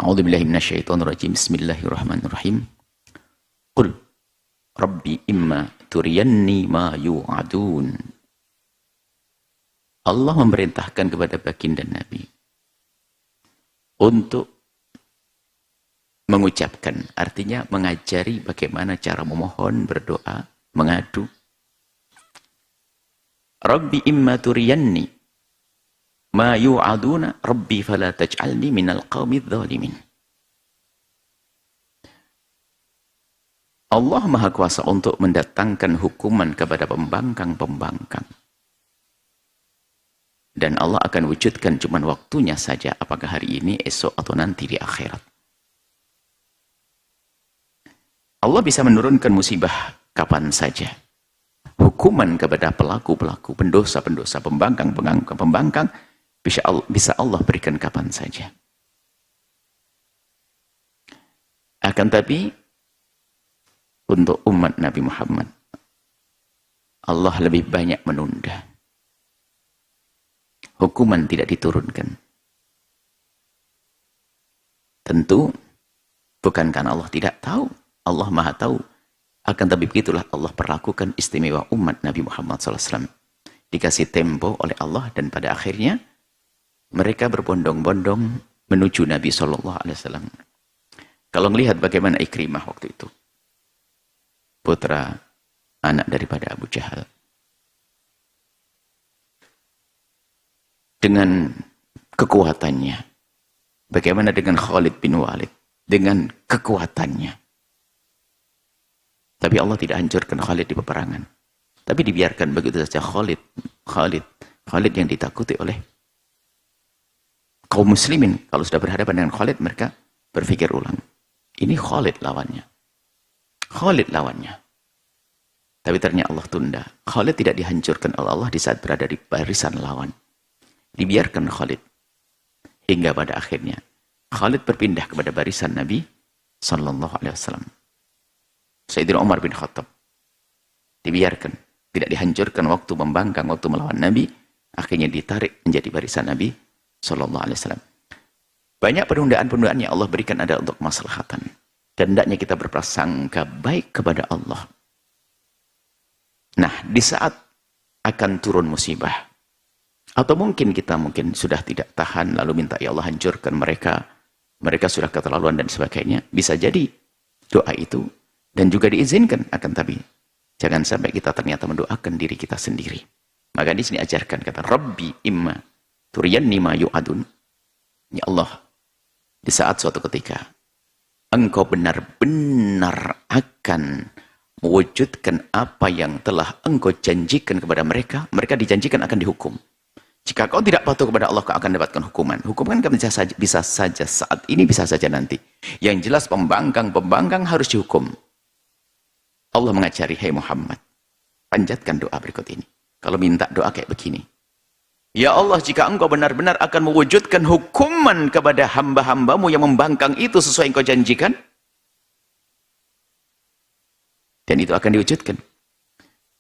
A'udzu billahi minasyaitonir rajim. Bismillahirrahmanirrahim. Qul Rabbi imma turiyanni ma yu'adun. Allah memerintahkan kepada baginda Nabi untuk mengucapkan, artinya mengajari bagaimana cara memohon, berdoa, mengadu. Rabbi imma turiyanni ma yu'aduna Rabbi fala taj'alni minal qawmidz zalimin. Allah Maha Kuasa untuk mendatangkan hukuman kepada pembangkang-pembangkang. Dan Allah akan wujudkan cuma waktunya saja, apakah hari ini, esok, atau nanti di akhirat. Allah bisa menurunkan musibah kapan saja. Hukuman kepada pelaku-pelaku, pendosa-pendosa, pembangkang bisa Allah berikan kapan saja. Akan tapi untuk umat Nabi Muhammad, Allah lebih banyak menunda. Hukuman tidak diturunkan. Tentu bukan karena Allah tidak tahu, Allah Maha tahu. Akan tapi begitulah Allah perlakukan istimewa umat Nabi Muhammad SAW. Dikasih tempo oleh Allah dan pada akhirnya mereka berbondong-bondong menuju Nabi SAW. Kalau melihat bagaimana Ikrimah waktu itu, putra anak daripada Abu Jahal, dengan kekuatannya, bagaimana dengan Khalid bin Walid dengan kekuatannya, tapi Allah tidak hancurkan Khalid di peperangan, tapi dibiarkan begitu saja. Khalid yang ditakuti oleh kaum muslimin. Kalau sudah berhadapan dengan Khalid, mereka berpikir ulang, ini Khalid lawannya. Tapi ternyata Allah tunda. Khalid tidak dihancurkan oleh Allah di saat berada di barisan lawan. Dibiarkan Khalid. Hingga pada akhirnya Khalid berpindah kepada barisan Nabi SAW. Sayyidina Umar bin Khattab. Dibiarkan. Tidak dihancurkan waktu membangkang, waktu melawan Nabi. Akhirnya ditarik menjadi barisan Nabi SAW. Banyak penundaan-penundaan yang Allah berikan adalah untuk kemaslahatan. Dan hendaknya kita berprasangka baik kepada Allah. Nah, di saat akan turun musibah, atau mungkin kita sudah tidak tahan, lalu minta ya Allah hancurkan mereka, mereka sudah keterlaluan dan sebagainya, bisa jadi doa itu, dan juga diizinkan. Akan tapi, jangan sampai kita ternyata mendoakan diri kita sendiri. Maka di sini ajarkan kata, Rabbi imma turiyanni ma yu'adun. Ya Allah, di saat suatu ketika, Engkau benar-benar akan mewujudkan apa yang telah Engkau janjikan kepada mereka. Mereka dijanjikan akan dihukum. Jika kau tidak patuh kepada Allah, kau akan mendapatkan hukuman. Hukuman kan bisa saja saat ini, bisa saja nanti. Yang jelas pembangkang harus dihukum. Allah mengajari, hai Muhammad, panjatkan doa berikut ini. Kalau minta doa kayak begini. Ya Allah, jika Engkau benar-benar akan mewujudkan hukuman kepada hamba-hambamu yang membangkang itu sesuai yang Engkau janjikan, dan itu akan diwujudkan.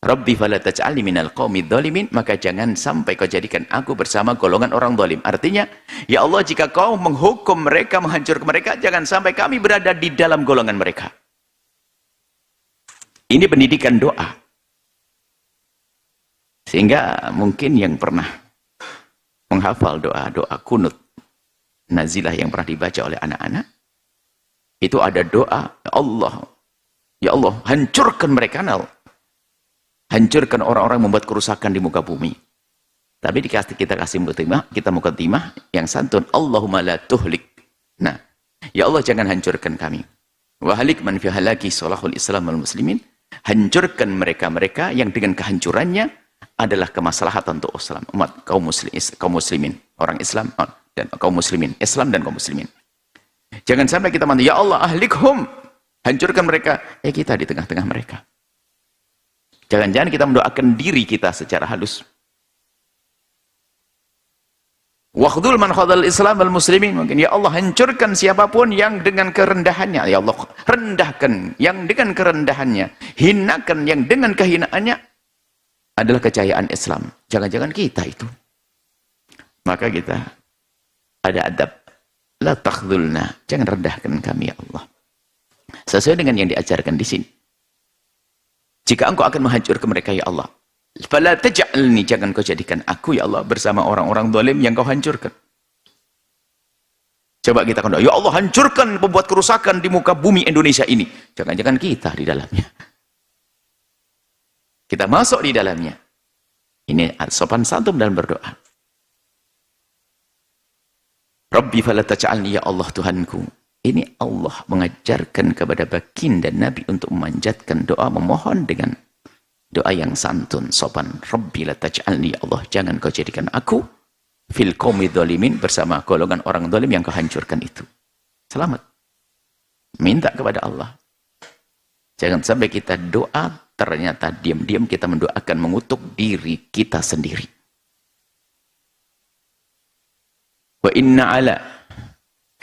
Rabbi fala taj'alni minal qaumidz zalimin, maka jangan sampai kau jadikan aku bersama golongan orang zalim. Artinya, ya Allah, jika kau menghukum mereka, menghancurkan mereka, jangan sampai kami berada di dalam golongan mereka. Ini pendidikan doa. Sehingga mungkin yang pernah menghafal doa kunut nazilah yang pernah dibaca oleh anak-anak, itu ada doa, ya Allah, hancurkan mereka, hancurkan orang-orang membuat kerusakan di muka bumi. Tapi kita kasih mukaddimah yang santun, Allahumma la tuhlik. Nah, ya Allah, jangan hancurkan kami. Wa halik man fi halaki salahul Islam wal muslimin. Hancurkan mereka-mereka yang dengan kehancurannya adalah kemaslahatan untuk Islam, umat kaum muslimin, orang Islam dan kaum muslimin, Islam dan kaum muslimin. Jangan sampai kita mandi, ya Allah, ahlikhum, hancurkan mereka, kita di tengah-tengah mereka. Jangan-jangan kita mendoakan diri kita secara halus. Wakhdul man khadal Islam wal muslimin, mungkin ya Allah, hancurkan siapapun yang dengan kerendahannya, ya Allah, rendahkan yang dengan kerendahannya, hinakan yang dengan kehinaannya adalah kejayaan Islam. Jangan-jangan kita itu. Maka kita ada adab La takhdhulna, jangan rendahkan kami ya Allah. Sesuai dengan yang diajarkan di sini. Jika engkau akan menghancurkan mereka ya Allah, fala taj'alni, jangan kau jadikan aku ya Allah bersama orang-orang zalim yang kau hancurkan. Coba kita katakan, ya Allah hancurkan pembuat kerusakan di muka bumi Indonesia ini. Jangan-jangan kita di dalamnya. Kita masuk di dalamnya. Ini sopan santun dalam berdoa. Rabbi fala taj'alni, ya Allah Tuhanku. Ini Allah mengajarkan kepada baginda Nabi untuk memanjatkan doa, memohon dengan doa yang santun, sopan. Rabbi la taj'alni, ya Allah, jangan kau jadikan aku fil qaumi dzalimin, bersama golongan orang zalim yang kau hancurkan itu. Selamat. Minta kepada Allah. Jangan sampai kita doa, ternyata diam-diam kita mendoakan mengutuk diri kita sendiri. Wa inna ala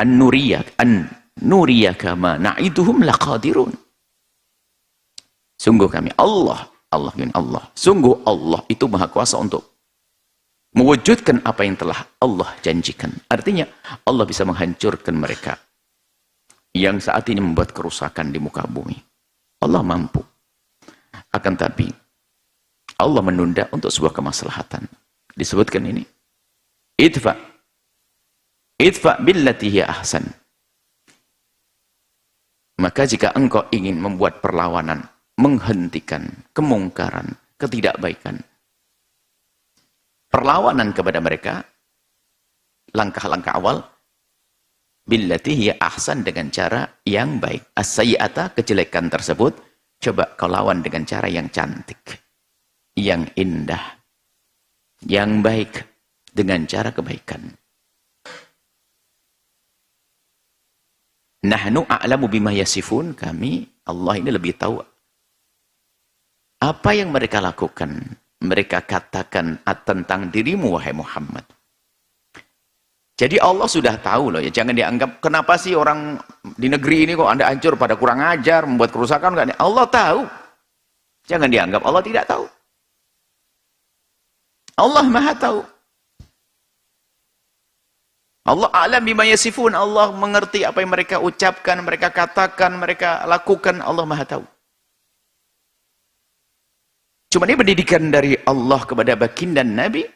an-nuriyaka ma na'iduhum laqadirun. Sungguh kami Allah sungguh Allah itu maha kuasa untuk mewujudkan apa yang telah Allah janjikan. Artinya Allah bisa menghancurkan mereka yang saat ini membuat kerusakan di muka bumi. Allah mampu. Akan tapi Allah menunda untuk sebuah kemaslahatan. Disebutkan ini, idfa billati hiya ahsan. Maka jika engkau ingin membuat perlawanan, menghentikan kemungkaran, ketidakbaikan, perlawanan kepada mereka, langkah-langkah awal, billati hiya ahsan, dengan cara yang baik. As-sayyi'ata, kejelekan tersebut, coba kau lawan dengan cara yang cantik, yang indah, yang baik, dengan cara kebaikan. Nahnu a'lamu bima yasifun, kami, Allah ini lebih tahu apa yang mereka lakukan, mereka katakan tentang dirimu wahai Muhammad. Jadi Allah sudah tahu loh ya, jangan dianggap kenapa sih orang di negeri ini kok Anda hancur, pada kurang ajar, membuat kerusakan enggak. Allah tahu. Jangan dianggap Allah tidak tahu. Allah Maha tahu. Allah a'lam bima yasifun, Allah mengerti apa yang mereka ucapkan, mereka katakan, mereka lakukan, Allah Maha tahu. Cuma ini pendidikan dari Allah kepada baginda Nabi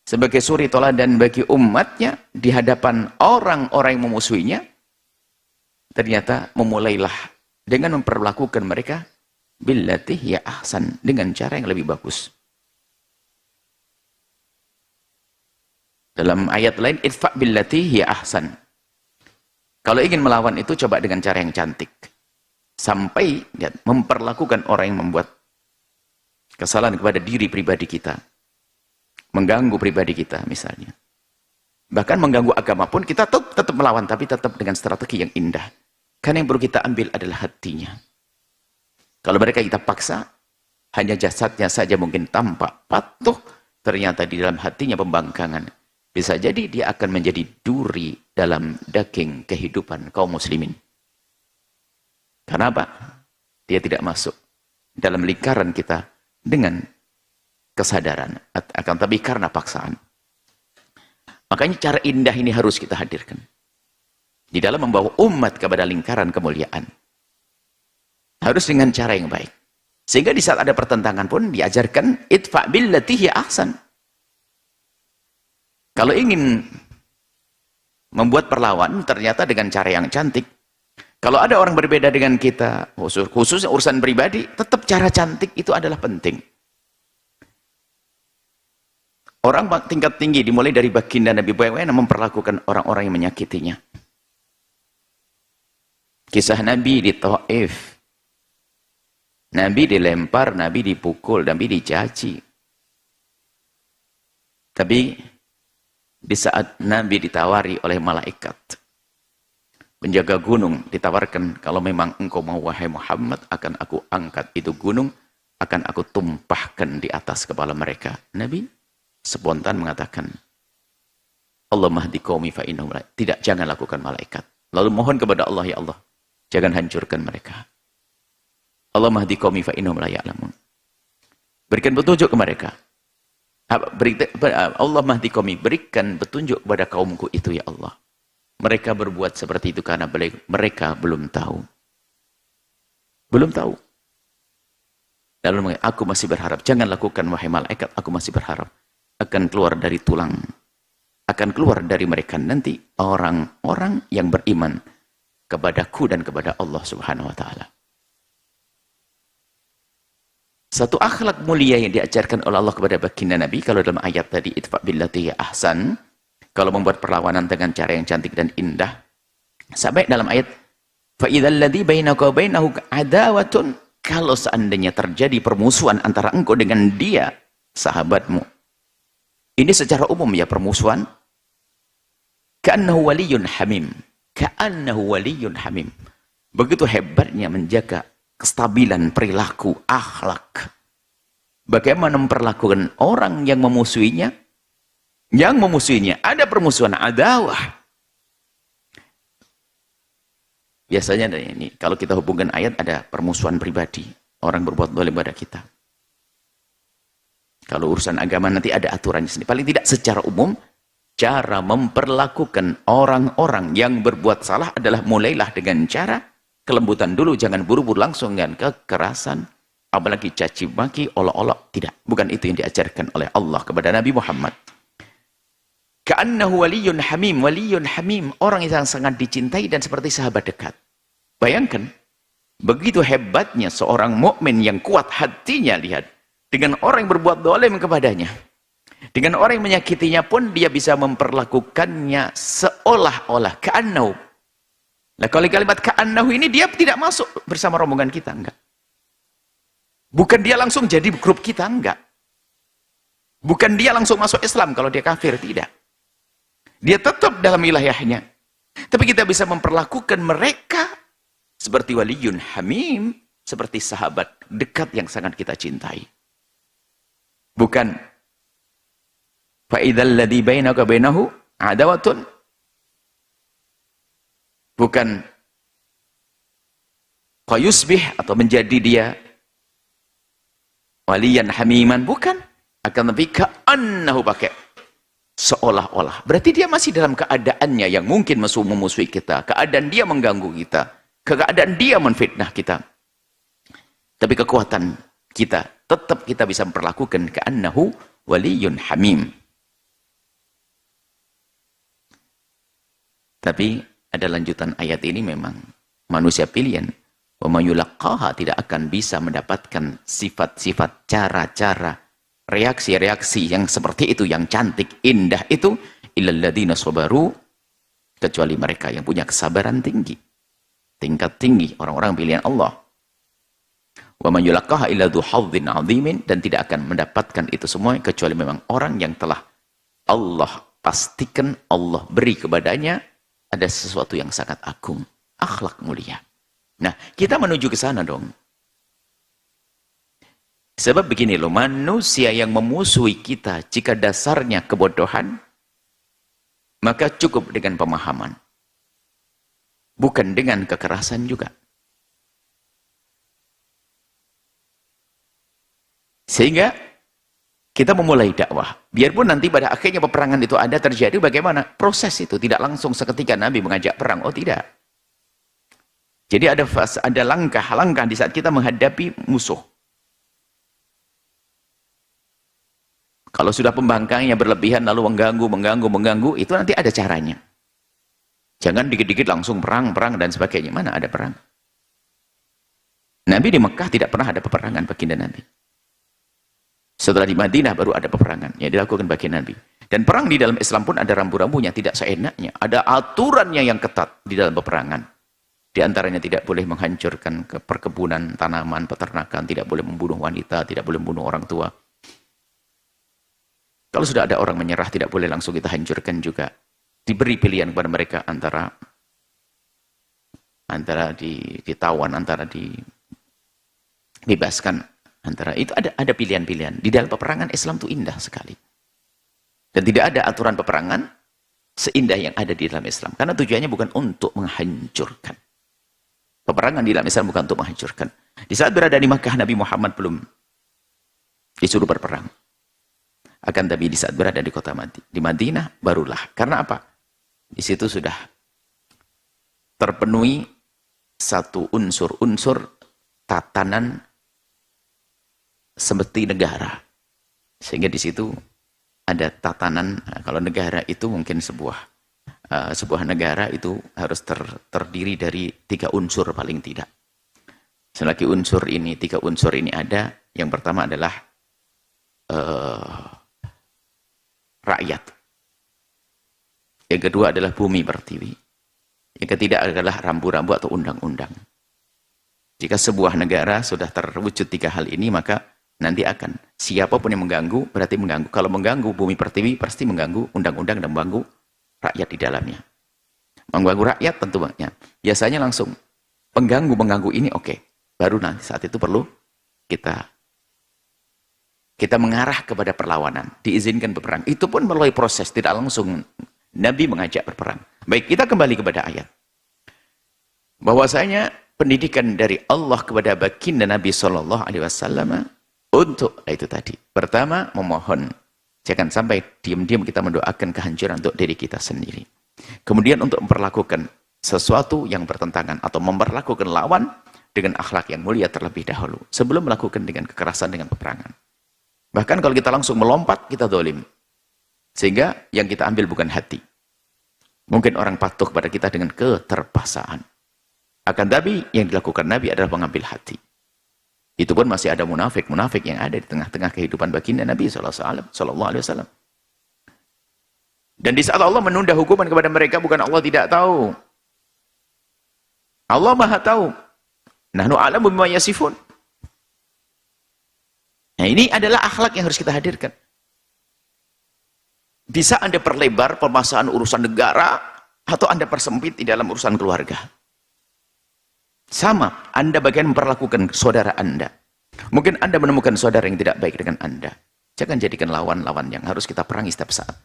sebagai suri teladan bagi umatnya di hadapan orang-orang yang memusuhinya. Ternyata memulailah dengan memperlakukan mereka billati hiya ahsan, dengan cara yang lebih bagus. Dalam ayat lain, idfa billati hiya ahsan. Kalau ingin melawan itu, coba dengan cara yang cantik. Sampai ya, memperlakukan orang yang membuat kesalahan kepada diri pribadi kita. Mengganggu pribadi kita misalnya. Bahkan mengganggu agama pun kita tetap melawan, tapi tetap dengan strategi yang indah. Karena yang perlu kita ambil adalah hatinya. Kalau mereka kita paksa, hanya jasadnya saja mungkin tampak patuh, ternyata di dalam hatinya pembangkangan. Bisa jadi dia akan menjadi duri dalam daging kehidupan kaum muslimin. Kenapa? Dia tidak masuk dalam lingkaran kita dengan kesadaran. Akan tapi karena paksaan. Makanya cara indah ini harus kita hadirkan. Di dalam membawa umat kepada lingkaran kemuliaan. Harus dengan cara yang baik. Sehingga di saat ada pertentangan pun diajarkan idfa billati hiya ahsan. Kalau ingin membuat perlawan, ternyata dengan cara yang cantik. Kalau ada orang berbeda dengan kita, khususnya urusan pribadi, tetap cara cantik itu adalah penting. Orang tingkat tinggi dimulai dari baginda Nabi bagaimana memperlakukan orang-orang yang menyakitinya. Kisah Nabi di Taif. Nabi dilempar, Nabi dipukul, Nabi dicaci. Tapi di saat Nabi ditawari oleh malaikat, penjaga gunung ditawarkan, kalau memang engkau mau wahai Muhammad, akan aku angkat itu gunung, akan aku tumpahkan di atas kepala mereka. Nabi spontan mengatakan, Allah mahdi qaumi fa innahum la, tidak, jangan lakukan malaikat. Lalu mohon kepada Allah, ya Allah, jangan hancurkan mereka. Allah mahdi qaumi fa innahum la ya'lamun. Berikan petunjuk ke mereka. Allah mahdi qaumi, berikan petunjuk kepada kaumku itu ya Allah. Mereka berbuat seperti itu karena mereka belum tahu. Belum tahu. Lalu aku masih berharap, jangan lakukan wahai malaikat, aku masih berharap akan keluar dari tulang, akan keluar dari mereka nanti orang-orang yang beriman kepadaku dan kepada Allah Subhanahu wa taala. Satu akhlak mulia yang diajarkan oleh Allah kepada baginda Nabi, kalau dalam ayat tadi itfa billati ahsan, kalau membuat perlawanan dengan cara yang cantik dan indah, sampai dalam ayat fa idzal ladzi bainaka wa bainahu adawatun, kalau seandainya terjadi permusuhan antara engkau dengan dia, sahabatmu. Ini secara umum ya permusuhan. Ka'annahu waliyyun hamim. Ka'annahu waliyyun hamim. Begitu hebatnya menjaga kestabilan perilaku, akhlak. Bagaimana memperlakukan orang yang memusuhinya? Yang memusuhinya. Ada permusuhan, adawah. Biasanya ini, kalau kita hubungkan ayat, ada permusuhan pribadi. Orang berbuat zalim pada kita. Kalau urusan agama nanti ada aturannya sendiri. Paling tidak secara umum, cara memperlakukan orang-orang yang berbuat salah adalah mulailah dengan cara kelembutan dulu. Jangan buru-buru langsung dengan kekerasan. Apalagi caci maki, olok-olok. Tidak. Bukan itu yang diajarkan oleh Allah kepada Nabi Muhammad. Ka'annahu waliyyun hamim. Waliyyun hamim. Orang yang sangat dicintai dan seperti sahabat dekat. Bayangkan, begitu hebatnya seorang mukmin yang kuat hatinya, lihat. Dengan orang yang berbuat zalim kepadanya. Dengan orang yang menyakitinya pun dia bisa memperlakukannya seolah-olah. Ka'annahu. Nah kalau kalimat ka'annahu ini dia tidak masuk bersama rombongan kita, enggak. Bukan dia langsung jadi grup kita, enggak. Bukan dia langsung masuk Islam kalau dia kafir, tidak. Dia tetap dalam wilayahnya. Tapi kita bisa memperlakukan mereka seperti waliyun hamim, seperti sahabat dekat yang sangat kita cintai. Bukan fa idzal ladzi bainaka bainahu adawatun. Bukan qayusbih atau menjadi dia waliyan hamiman, bukan. Akan tapi ka'annahu, pakai seolah-olah. Berarti dia masih dalam keadaannya yang mungkin memusuhi kita. Keadaan dia mengganggu kita. Keadaan dia menfitnah kita. Tapi kekuatan kita, tetap kita bisa memperlakukan ka'annahu waliyun hamim. Tapi ada lanjutan ayat ini memang manusia pilihan. Wa may yulaqqaha, tidak akan bisa mendapatkan sifat-sifat, cara-cara, reaksi-reaksi yang seperti itu, yang cantik, indah itu, illal ladzina sabaru, kecuali mereka yang punya kesabaran tinggi. Tingkat tinggi, orang-orang pilihan Allah. Wa man yulaqaha illa dzu hadzin 'adzimin, dan tidak akan mendapatkan itu semua kecuali memang orang yang telah Allah pastikan, Allah beri kepadanya ada sesuatu yang sangat agung, akhlak mulia. Nah, kita menuju ke sana dong. Sebab begini loh, manusia yang memusuhi kita jika dasarnya kebodohan, maka cukup dengan pemahaman. Bukan dengan kekerasan juga. Sehingga kita memulai dakwah. Biarpun nanti pada akhirnya peperangan itu ada terjadi, bagaimana? Proses itu tidak langsung seketika Nabi mengajak perang. Oh tidak. Jadi ada langkah-langkah di saat kita menghadapi musuh. Kalau sudah pembangkangnya berlebihan lalu mengganggu, itu nanti ada caranya. Jangan dikit-dikit langsung perang dan sebagainya. Mana ada perang? Nabi di Mekah tidak pernah ada peperangan baginda Nabi. Setelah di Madinah baru ada peperangan yang dilakukan baginda Nabi. Dan perang di dalam Islam pun ada rambu-rambunya, tidak seenaknya. Ada aturannya yang ketat di dalam peperangan. Di antaranya tidak boleh menghancurkan perkebunan, tanaman, peternakan, tidak boleh membunuh wanita, tidak boleh membunuh orang tua. Kalau sudah ada orang menyerah, tidak boleh langsung kita hancurkan juga. Diberi pilihan kepada mereka antara ditawan, antara dibebaskan, antara itu ada pilihan-pilihan. Di dalam peperangan Islam itu indah sekali. Dan tidak ada aturan peperangan seindah yang ada di dalam Islam. Karena tujuannya bukan untuk menghancurkan. Peperangan di dalam Islam bukan untuk menghancurkan. Di saat berada di Makkah, Nabi Muhammad belum disuruh berperang. Akan tapi di saat berada di kota di Madinah, barulah. Karena apa? Di situ sudah terpenuhi satu unsur-unsur tatanan seperti negara. Sehingga di situ ada tatanan, kalau negara itu mungkin sebuah negara itu harus terdiri dari 3 unsur paling tidak. Selagi tiga unsur ini ada, yang pertama adalah rakyat. Yang kedua adalah bumi pertiwi. Yang ketiga adalah rambu-rambu atau undang-undang. Jika sebuah negara sudah terwujud 3 hal ini, maka nanti akan siapapun yang mengganggu, berarti mengganggu. Kalau mengganggu bumi pertiwi, pasti mengganggu undang-undang dan mengganggu rakyat di dalamnya. Mengganggu rakyat tentu banyak. Biasanya langsung mengganggu ini oke. Baru nanti saat itu perlu kita mengarah kepada perlawanan, diizinkan berperang. Itu pun melalui proses, tidak langsung Nabi mengajak berperang. Baik, kita kembali kepada ayat. Bahwasanya pendidikan dari Allah kepada baginda Nabi SAW untuk itu tadi. Pertama, memohon. Jangan sampai diam-diam kita mendoakan kehancuran untuk diri kita sendiri. Kemudian untuk memperlakukan sesuatu yang bertentangan atau memperlakukan lawan dengan akhlak yang mulia terlebih dahulu. Sebelum melakukan dengan kekerasan, dengan peperangan. Bahkan kalau kita langsung melompat, kita zalim. Sehingga yang kita ambil bukan hati. Mungkin orang patuh kepada kita dengan keterpaksaan. Akan tapi yang dilakukan Nabi adalah mengambil hati. Itu pun masih ada munafik yang ada di tengah-tengah kehidupan baginda Nabi SAW. Dan di saat Allah menunda hukuman kepada mereka, bukan Allah tidak tahu. Allah Maha tahu. Nahnu a'lamu bima yasifun. Nah, ini adalah akhlak yang harus kita hadirkan. Bisa Anda perlebar permasalahan urusan negara, atau Anda persempit di dalam urusan keluarga. Sama, Anda bagian memperlakukan saudara Anda. Mungkin Anda menemukan saudara yang tidak baik dengan Anda. Jangan jadikan lawan-lawan yang harus kita perangi setiap saat.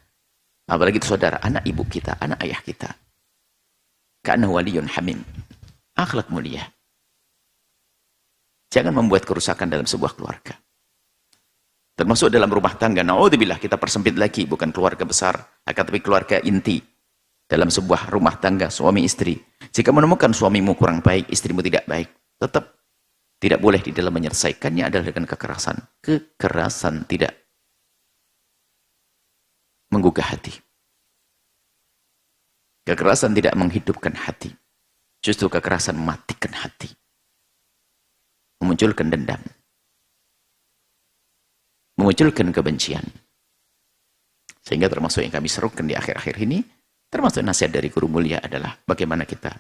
Apalagi itu saudara, anak ibu kita, anak ayah kita. Ka'anna waliyun hamim. Akhlak mulia. Jangan membuat kerusakan dalam sebuah keluarga. Termasuk dalam rumah tangga. Na'udzubillah, kita persempit lagi. Bukan keluarga besar, akan tapi keluarga inti. Dalam sebuah rumah tangga, suami istri. Jika menemukan suamimu kurang baik, istrimu tidak baik, tetap tidak boleh di dalam menyelesaikannya adalah dengan kekerasan. Kekerasan tidak menggugah hati. Kekerasan tidak menghidupkan hati. Justru kekerasan mematikan hati. Memunculkan dendam. Memunculkan kebencian. Sehingga termasuk yang kami serukan di akhir-akhir ini, termasuk nasihat dari guru mulia adalah bagaimana kita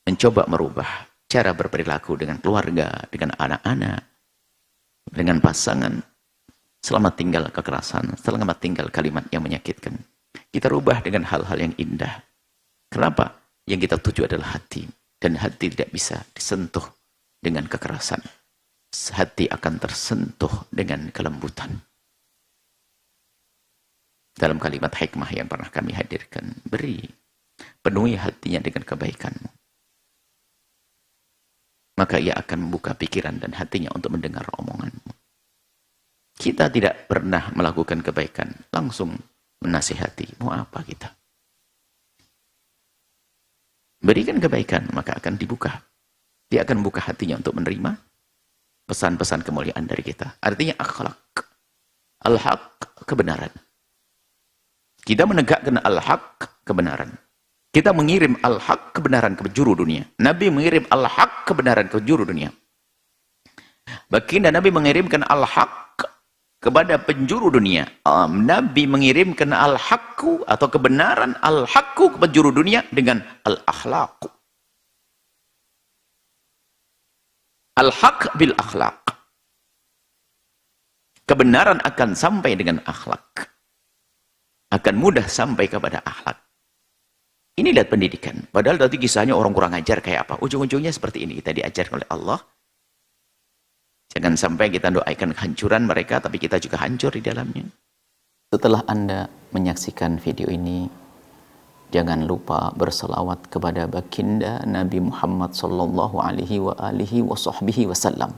mencoba merubah cara berperilaku dengan keluarga, dengan anak-anak, dengan pasangan. Selamat tinggal kekerasan, selamat tinggal kalimat yang menyakitkan. Kita rubah dengan hal-hal yang indah. Kenapa? Yang kita tuju adalah hati. Dan hati tidak bisa disentuh dengan kekerasan. Hati akan tersentuh dengan kelembutan. Dalam kalimat hikmah yang pernah kami hadirkan, beri, penuhi hatinya dengan kebaikanmu. Maka ia akan membuka pikiran dan hatinya untuk mendengar omonganmu. Kita tidak pernah melakukan kebaikan, langsung menasihati. Mau apa kita? Berikan kebaikan, maka akan dibuka. Dia akan membuka hatinya untuk menerima pesan-pesan kemuliaan dari kita. Artinya akhlak. Al-haq, kebenaran. Kita menegakkan al-haq, kebenaran. Kita mengirim al-haq, kebenaran ke penjuru dunia. Nabi mengirim al-haq, kebenaran ke penjuru dunia. Baginda Nabi mengirimkan al-haq kepada penjuru dunia. Nabi mengirimkan al-haqqu atau kebenaran al-haqqu ke penjuru dunia dengan al-akhlaq. Al-haq bil akhlaq. Kebenaran akan sampai dengan akhlak. Akan mudah sampai kepada akhlak. Ini lihat pendidikan. Padahal tadi kisahnya orang kurang ajar kayak apa. Ujung-ujungnya seperti ini. Kita diajarkan oleh Allah. Jangan sampai kita doakan kehancuran mereka, tapi kita juga hancur di dalamnya. Setelah Anda menyaksikan video ini, jangan lupa berselawat kepada baginda Nabi Muhammad sallallahu alaihi wa alihi wa sahbihi wasallam.